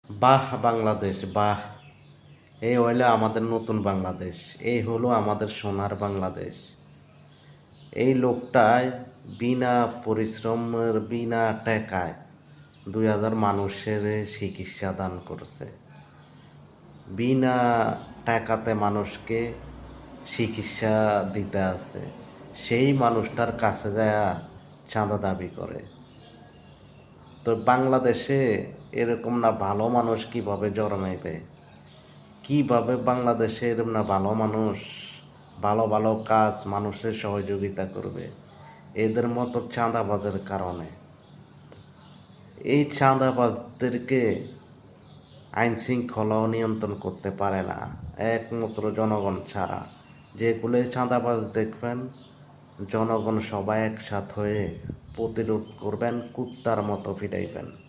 বাহ বাংলাদেশ বাহ! এই হইলো আমাদের নতুন বাংলাদেশ। এই হলো আমাদের সোনার বাংলাদেশ। এই লোকটায় বিনা পরিশ্রমের বিনা টাকায় ২,০০০ মানুষের চিকিৎসা দান করছে। বিনা টাকাতে মানুষকে চিকিৎসা দিতে আছে। সেই মানুষটার কাছে যায় চাঁদা দাবি করে। তো বাংলাদেশে এরকম না ভালো মানুষ কিভাবে জন্মাইবে? কিভাবে বাংলাদেশে এরকম না ভালো মানুষ ভালো ভালো কাজ মানুষের সহযোগিতা করবে? এদের মতো চাঁদাবাজের কারণে। এই চাঁদাবাজদেরকে আইন শৃঙ্খলাও নিয়ন্ত্রণ করতে পারে না, একমাত্র জনগণ ছাড়া। যেগুলো চাঁদাবাজ দেখবেন, জনগণ সবাই একসাথ হয়ে প্রতিরোধ করবেন, কুত্তার মতো পিটাইবেন।